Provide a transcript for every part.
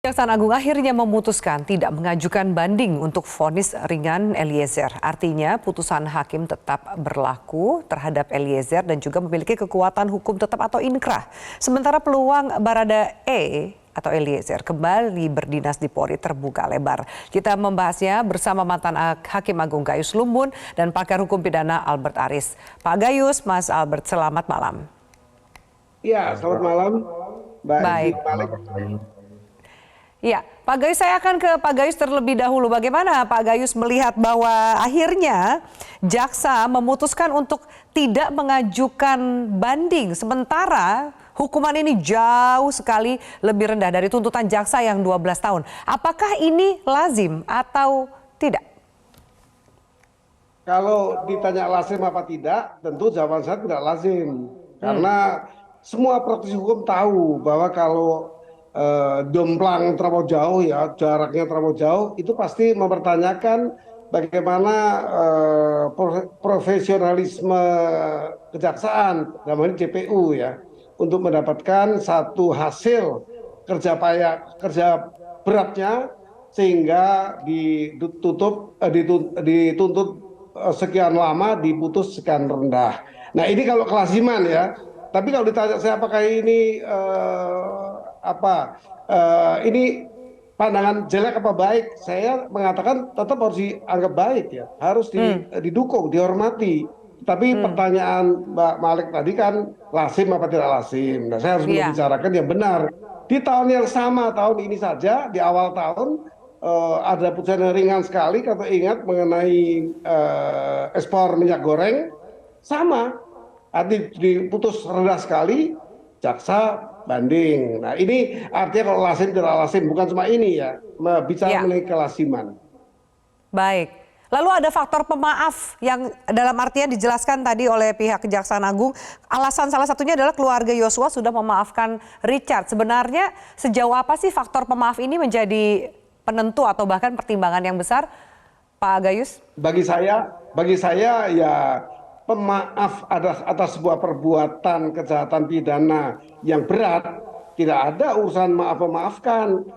Kejaksaan Agung akhirnya memutuskan tidak mengajukan banding untuk vonis ringan Eliezer. Artinya putusan hakim tetap berlaku terhadap Eliezer dan juga memiliki kekuatan hukum tetap atau inkrah. Sementara peluang Barada E atau Eliezer kembali berdinas di Polri terbuka lebar. Kita membahasnya bersama mantan Hakim Agung Gayus Lumbun dan pakar hukum pidana Albert Aris. Pak Gayus, Mas Albert, selamat malam. Ya, selamat malam. Baik. Ya, Pak Gayus, saya akan ke Pak Gayus terlebih dahulu. Bagaimana Pak Gayus melihat bahwa akhirnya jaksa memutuskan untuk tidak mengajukan banding, sementara hukuman ini jauh sekali lebih rendah dari tuntutan jaksa yang 12 tahun. Apakah ini lazim atau tidak? Kalau ditanya lazim apa tidak, tentu jawaban saya tidak lazim. Karena semua praktisi hukum tahu bahwa kalau jomplang terlalu jauh, ya jaraknya terlalu jauh, itu pasti mempertanyakan bagaimana profesionalisme kejaksaan, namanya JPU ya, untuk mendapatkan satu hasil kerja payah, kerja beratnya, sehingga dituntut sekian lama, diputus sekian rendah. Nah ini kalau kelaziman ya. Tapi kalau ditanya saya apakah ini ini pandangan jelek apa baik, saya mengatakan tetap harus dianggap baik ya, harus didukung, dihormati. Tapi pertanyaan Mbak Malik tadi kan lazim apa tidak lazim. Nah saya harus membicarakan yang benar. Di tahun yang sama, tahun ini saja, di awal tahun ada putusan yang ringan sekali, kalau ingat, mengenai ekspor minyak goreng, sama. Diputus rendah sekali, jaksa banding. Nah ini artinya kalau lazim tidak lazim, bukan cuma ini ya, bicara mengenai kelaziman. Baik. Lalu ada faktor pemaaf yang dalam artian dijelaskan tadi oleh pihak Kejaksaan Agung. Alasan salah satunya adalah keluarga Yosua sudah memaafkan Richard. Sebenarnya sejauh apa sih faktor pemaaf ini menjadi penentu atau bahkan pertimbangan yang besar, Pak Gayus? Bagi saya ya, pemaaf atas sebuah perbuatan kejahatan pidana yang berat, tidak ada urusan maafkan.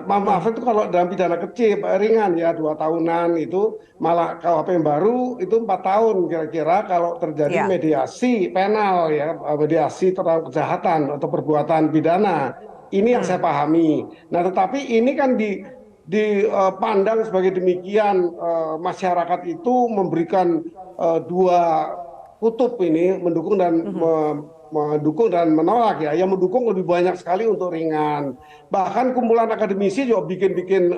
Maaf itu kalau dalam pidana kecil ringan ya, 2 tahunan, itu malah KUHP yang baru itu 4 tahun kira-kira kalau terjadi mediasi penal ya, mediasi tentang kejahatan atau perbuatan pidana. Ini yang saya pahami. Nah tetapi ini kan dipandang sebagai demikian, masyarakat itu memberikan dua kutub ini, mendukung dan menolak ya. Yang mendukung lebih banyak sekali untuk ringan. Bahkan kumpulan akademisi juga bikin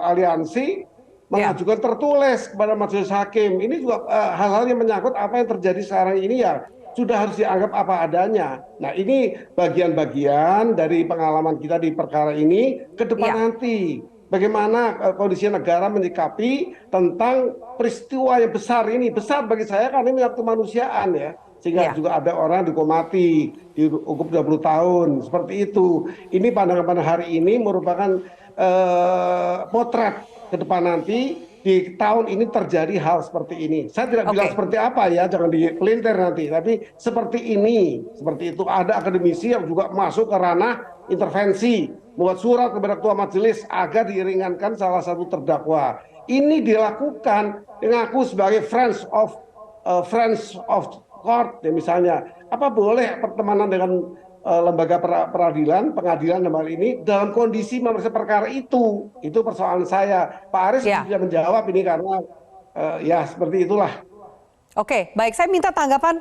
aliansi mengajukan tertulis kepada majelis hakim. Ini juga hal-hal yang menyangkut apa yang terjadi sekarang ini ya sudah harus dianggap apa adanya. Nah ini bagian-bagian dari pengalaman kita di perkara ini ke depan nanti. Bagaimana kondisi negara menyikapi tentang peristiwa yang besar ini. Besar bagi saya karena ini menyangkut kemanusiaan ya. Sehingga juga ada orang dihukum mati, dihukum 20 tahun, seperti itu. Ini pandangan-pandangan hari ini merupakan potret ke depan nanti, di tahun ini terjadi hal seperti ini. Saya tidak bilang seperti apa ya, jangan dipelintir nanti. Tapi seperti ini, seperti itu. Ada akademisi yang juga masuk ke ranah intervensi, buat surat kepada ketua majelis agar diringankan salah satu terdakwa. Ini dilakukan mengaku sebagai friends of court ya, misalnya. Apa boleh pertemanan dengan lembaga peradilan, pengadilan dalam hal ini dalam kondisi memeriksa perkara itu? Itu persoalan saya. Pak Aris tidak menjawab ini karena ya seperti itulah. Oke, baik. Saya minta tanggapan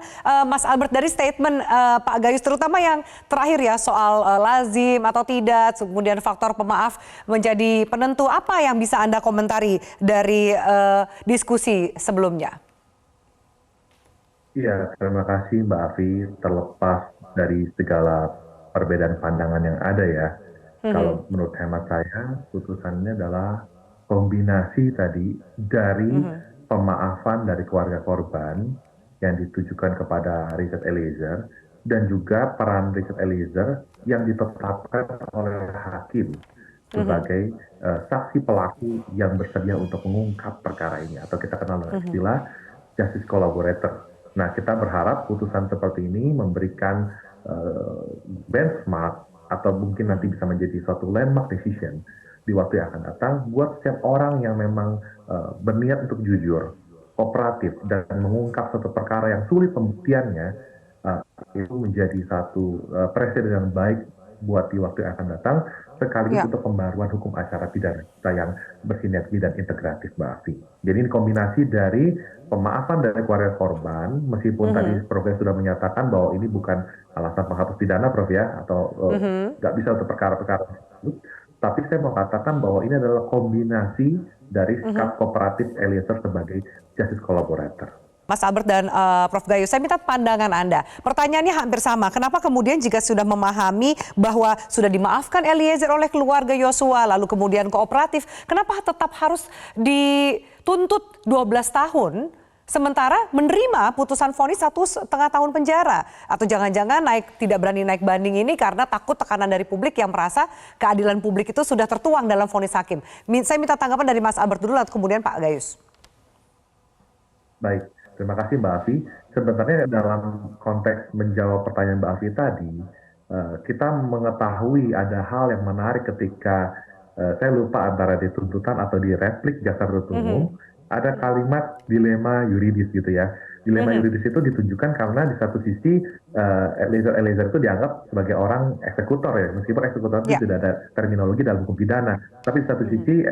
Mas Albert dari statement Pak Gayus, terutama yang terakhir ya, soal lazim atau tidak, kemudian faktor pemaaf menjadi penentu. Apa yang bisa Anda komentari dari diskusi sebelumnya? Iya, terima kasih Mbak Afi. Terlepas dari segala perbedaan pandangan yang ada ya, kalau menurut hemat saya, putusannya adalah kombinasi tadi dari pemaafan dari keluarga korban yang ditujukan kepada Richard Eliezer dan juga peran Richard Eliezer yang ditetapkan oleh hakim sebagai saksi pelaku yang bersedia untuk mengungkap perkara ini, atau kita kenal dengan istilah justice collaborator. Nah, kita berharap putusan seperti ini memberikan benchmark atau mungkin nanti bisa menjadi suatu landmark decision di waktu yang akan datang buat setiap orang yang memang berniat untuk jujur, kooperatif, dan mengungkap suatu perkara yang sulit pembuktiannya, uh, itu menjadi satu presiden yang baik buat di waktu yang akan datang, sekaligus Ya. untuk pembaruan hukum acara pidana kita yang bersinergi dan integratif, Mbak Afi. Jadi ini kombinasi dari pemaafan dari keluarga korban, meskipun tadi Prof sudah menyatakan bahwa ini bukan alasan penghapus pidana, Prof ya, atau nggak bisa untuk perkara-perkara tersebut, tapi saya mau katakan bahwa ini adalah kombinasi dari sikap kooperatif Eliezer sebagai justice collaborator. Mas Albert dan Prof Gayus, saya minta pandangan Anda. Pertanyaannya hampir sama. Kenapa kemudian jika sudah memahami bahwa sudah dimaafkan Eliezer oleh keluarga Yosua, lalu kemudian kooperatif, kenapa tetap harus dituntut 12 tahun, sementara menerima putusan vonis 1,5 tahun penjara? Atau jangan-jangan tidak berani naik banding ini karena takut tekanan dari publik yang merasa keadilan publik itu sudah tertuang dalam vonis hakim. Saya minta tanggapan dari Mas Albert dulu, lalu kemudian Pak Gayus. Baik. Terima kasih Mbak Afi. Sebenarnya dalam konteks menjawab pertanyaan Mbak Afi tadi, kita mengetahui ada hal yang menarik ketika saya lupa antara di tuntutan atau di replik jaksa penuntut umum, ada kalimat dilema yuridis gitu ya. Dilema yuridis itu ditunjukkan karena di satu sisi Eliezer itu dianggap sebagai orang eksekutor ya, meskipun eksekutor itu tidak ada terminologi dalam hukum pidana. Tapi di satu sisi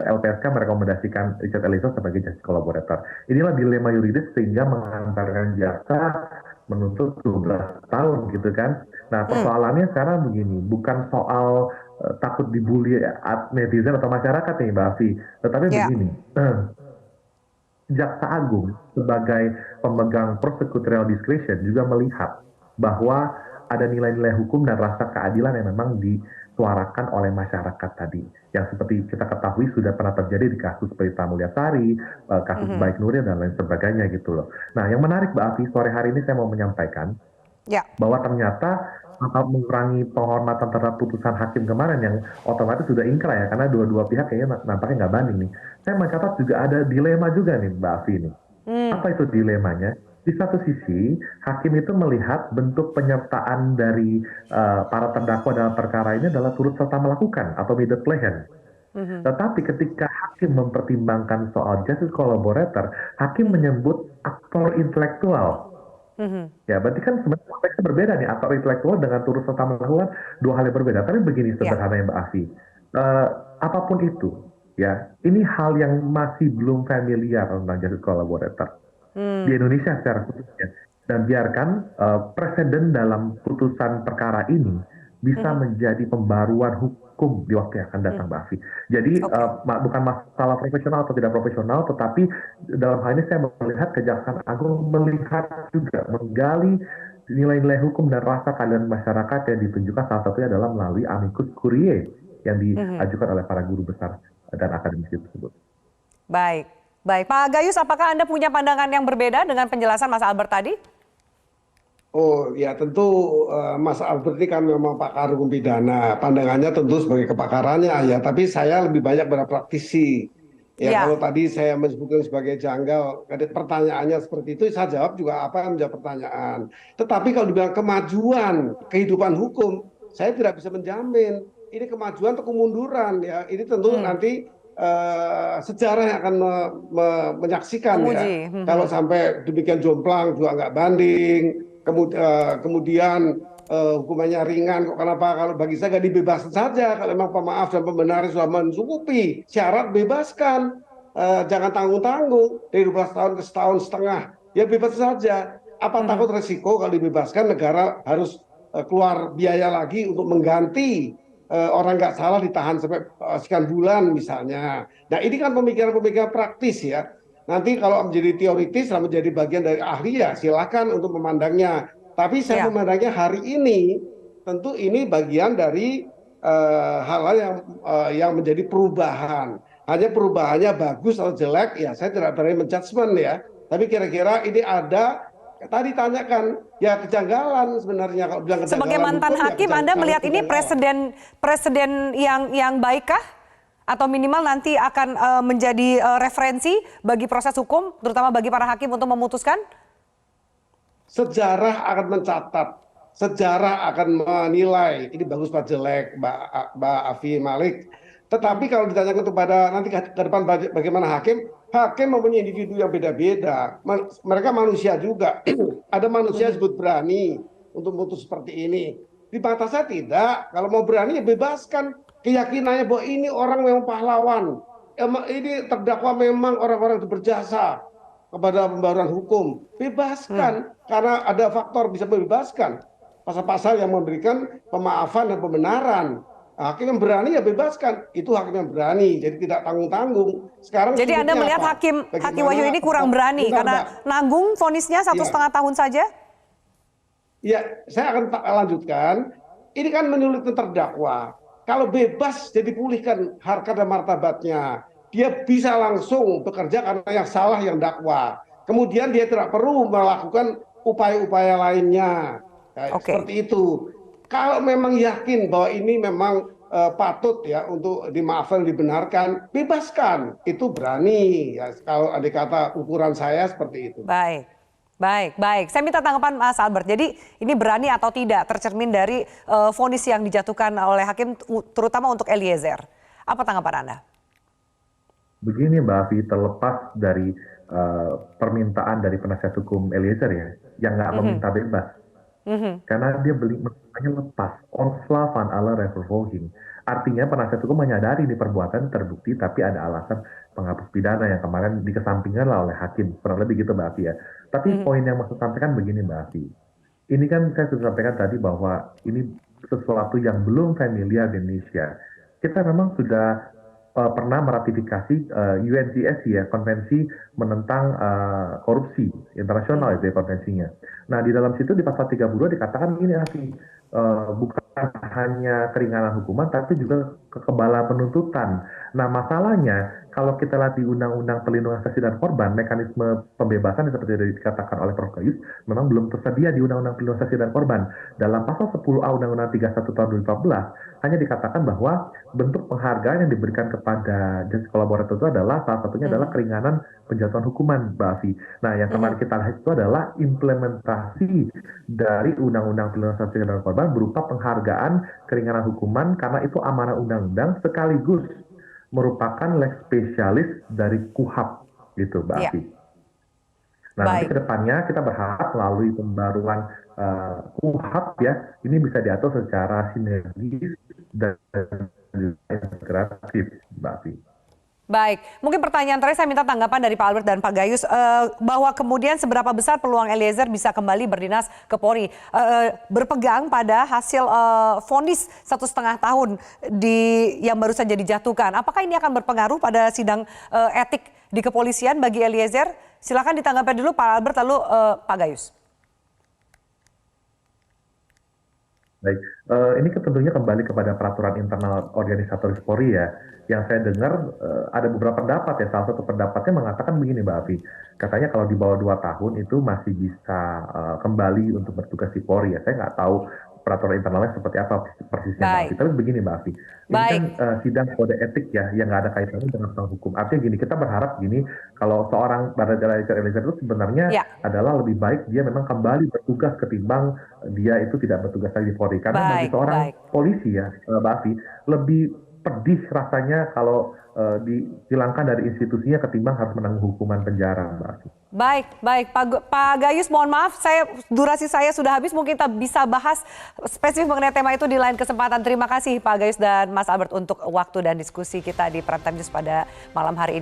LPSK merekomendasikan Richard Eliezer sebagai justice collaborator. Inilah dilema yuridis sehingga mengantarkan jaksa menuntut 12 tahun gitu kan. Nah persoalannya sekarang begini, bukan soal takut dibully netizen atau masyarakat nih Mbak Afi, tetapi begini. Jaksa Agung sebagai pemegang prosecutorial discretion juga melihat bahwa ada nilai-nilai hukum dan rasa keadilan yang memang disuarakan oleh masyarakat tadi. Yang seperti kita ketahui sudah pernah terjadi di kasus Prita Mulyasari, kasus Baik Nuril dan lain sebagainya gitu loh. Nah yang menarik Mbak Afi, sore hari ini saya mau menyampaikan bahwa ternyata mengurangi penghormatan terhadap putusan hakim kemarin yang otomatis sudah ingkrah ya, karena dua-dua pihak kayaknya nampaknya nggak banding nih. Saya mencatat juga ada dilema juga nih Mbak Afi nih. Apa itu dilemanya? Di satu sisi, hakim itu melihat bentuk penyertaan dari para terdakwa dalam perkara ini adalah turut serta melakukan atau made plan. Tetapi ketika hakim mempertimbangkan soal justice collaborator, hakim menyebut aktor intelektual. Ya, berarti kan sebenarnya konteksnya berbeda nih, aktor intelektual dengan turut serta melakukan dua hal yang berbeda. Tapi begini sederhananya Mbak Afi, apapun itu, ya, ini hal yang masih belum familiar tentang justice collaborator di Indonesia secara khususnya. Dan biarkan presiden dalam putusan perkara ini bisa menjadi pembaruan hukum di waktu yang akan datang, Mbak Afi. Jadi bukan masalah profesional atau tidak profesional, tetapi dalam hal ini saya melihat Kejaksaan Agung melihat juga menggali nilai-nilai hukum dan rasa keadilan masyarakat yang ditunjukkan salah satunya adalah melalui amicus curiae yang diajukan oleh para guru besar dan akademisi tersebut. Baik, Pak Gayus, apakah Anda punya pandangan yang berbeda dengan penjelasan Mas Albert tadi? Oh ya tentu Mas Albert ini kan memang pakar hukum pidana, pandangannya tentu sebagai kepakarannya ya, tapi saya lebih banyak berpraktisi. Ya kalau tadi saya menyebutkan sebagai janggal, pertanyaannya seperti itu, saya jawab juga apa yang menjawab pertanyaan. Tetapi kalau dibilang kemajuan kehidupan hukum, saya tidak bisa menjamin ini kemajuan atau kemunduran ya. Ini tentu nanti sejarah yang akan menyaksikan ya. Kalau sampai demikian jomplang juga nggak banding. Kemudian hukumannya ringan, kok kenapa? Kalau bagi saya nggak dibebaskan saja, kalau memang pemaaf dan pembenar sudah mencukupi syarat, bebaskan, jangan tanggung-tanggung dari 12 tahun ke setahun setengah, ya bebas saja. Apa takut resiko kalau dibebaskan negara harus keluar biaya lagi untuk mengganti orang nggak salah ditahan sampai sekian bulan misalnya. Nah ini kan pemikiran-pemikiran praktis ya. Nanti kalau menjadi teoritis dan menjadi bagian dari ahli ya silakan untuk memandangnya. Tapi saya memandangnya hari ini tentu ini bagian dari hal-hal yang menjadi perubahan. Hanya perubahannya bagus atau jelek ya saya tidak berani menjudgment ya. Tapi kira-kira ini ada tadi tanyakan ya kejanggalan sebenarnya kalau bilang kejanggalan. Sebagai mantan hakim Anda melihat ini presiden yang baik kah? Atau minimal nanti akan menjadi referensi bagi proses hukum, terutama bagi para hakim untuk memutuskan? Sejarah akan mencatat sejarah akan menilai ini bagus apa jelek, Mbak Afi Malik. Tetapi kalau ditanyakan kepada nanti ke depan bagaimana hakim, hakim mempunyai individu yang beda-beda. Mereka manusia juga. Ada manusia yang disebut berani untuk memutus seperti ini. Di mata saya tidak. Kalau mau berani ya bebaskan. Keyakinannya bahwa ini orang memang pahlawan. Ini terdakwa memang orang-orang yang berjasa kepada pembaruan hukum. Bebaskan. Karena ada faktor bisa membebaskan. Pasal-pasal yang memberikan pemaafan dan pembenaran. Hakim yang berani ya bebaskan, itu hakim yang berani, jadi tidak tanggung-tanggung. Sekarang jadi Anda melihat apa? Hakim Wahyu ini kurang berani karena nanggung vonisnya 1,5 tahun saja? Ya, saya akan lanjutkan. Ini kan menyulitkan terdakwa. Kalau bebas, jadi pulihkan harkat dan martabatnya. Dia bisa langsung bekerja karena yang salah yang dakwa. Kemudian dia tidak perlu melakukan upaya-upaya lainnya. Seperti itu. Kalau memang yakin bahwa ini memang patut ya untuk dimaafkan, dibenarkan, bebaskan. Itu berani. Ya, kalau ada kata ukuran saya seperti itu. Baik. Saya minta tanggapan Mas Albert. Jadi ini berani atau tidak tercermin dari vonis yang dijatuhkan oleh hakim, terutama untuk Eliezer. Apa tanggapan Anda? Begini Mbak Afi, terlepas dari permintaan dari penasihat hukum Eliezer ya, yang nggak meminta bebas. Karena dia meminta lepas, onslaught van alle revervolging. Artinya penasihat hukum menyadari ini perbuatan terbukti, tapi ada alasan penghapus pidana yang kemarin dikesampingkan lah oleh hakim. Kurang lebih gitu Mbak Afi ya. Tapi poin yang maksud sampaikan begini Mbak Afi. Ini kan saya sudah sampaikan tadi bahwa ini sesuatu yang belum familiar di Indonesia. Kita memang sudah pernah meratifikasi UNCSC ya, konvensi menentang korupsi internasional itu ya konvensinya. Nah di dalam situ di pasal 32 dikatakan ini bukan hanya keringanan hukuman tapi juga kekebalan penuntutan. Nah masalahnya kalau kita lihat di Undang-Undang Perlindungan Saksi dan Korban, mekanisme pembebasan seperti yang dikatakan oleh Prof. Gayus memang belum tersedia di Undang-Undang Perlindungan Saksi dan Korban. Dalam pasal 10A Undang-Undang 31 tahun 2014 hanya dikatakan bahwa bentuk penghargaan yang diberikan kepada justice collaborator itu adalah salah satunya adalah keringanan penjatuhan hukuman, Mbak Afi. Nah, yang kemarin kita lihat itu adalah implementasi dari Undang-Undang Perlindungan Saksi dan Korban berupa penghargaan keringanan hukuman karena itu amanah undang-undang sekaligus merupakan leg spesialis dari KUHAP gitu, Mbak Afi. Nah, nanti ke depannya kita berharap melalui pembaruan KUHAP ya, ini bisa diatur secara sinergis dan integratif, Mbak Afi. Baik, mungkin pertanyaan terakhir saya minta tanggapan dari Pak Albert dan Pak Gayus bahwa kemudian seberapa besar peluang Eliezer bisa kembali berdinas ke Polri, berpegang pada hasil vonis 1,5 tahun yang baru saja dijatuhkan. Apakah ini akan berpengaruh pada sidang etik di kepolisian bagi Eliezer? Silakan ditanggapi dulu Pak Albert lalu Pak Gayus. Baik, ini tentunya kembali kepada peraturan internal organisatoris Polri ya. Yang saya dengar ada beberapa pendapat ya, salah satu pendapatnya mengatakan begini Mbak Afi, katanya kalau di bawah 2 tahun itu masih bisa kembali untuk bertugas di Polri ya. Saya nggak tahu peraturan internalnya seperti apa persisnya Mbak Afi. Tapi begini Mbak Afi, ini kan sidang kode etik ya, yang nggak ada kaitannya dengan tentang hukum. Artinya gini, kita berharap gini, kalau seorang Barada Eliezer itu sebenarnya adalah lebih baik dia memang kembali bertugas ketimbang dia itu tidak bertugas lagi di Polri. Karena bagi seorang polisi ya, Mbak Afi, lebih pedih rasanya kalau dihilangkan dari institusinya ketimbang harus menanggung hukuman penjara, Mbak Afi. Baik, Pak Gayus, mohon maaf, durasi saya sudah habis. Mungkin kita bisa bahas spesifik mengenai tema itu di lain kesempatan. Terima kasih Pak Gayus dan Mas Albert untuk waktu dan diskusi kita di Prime Time News pada malam hari ini.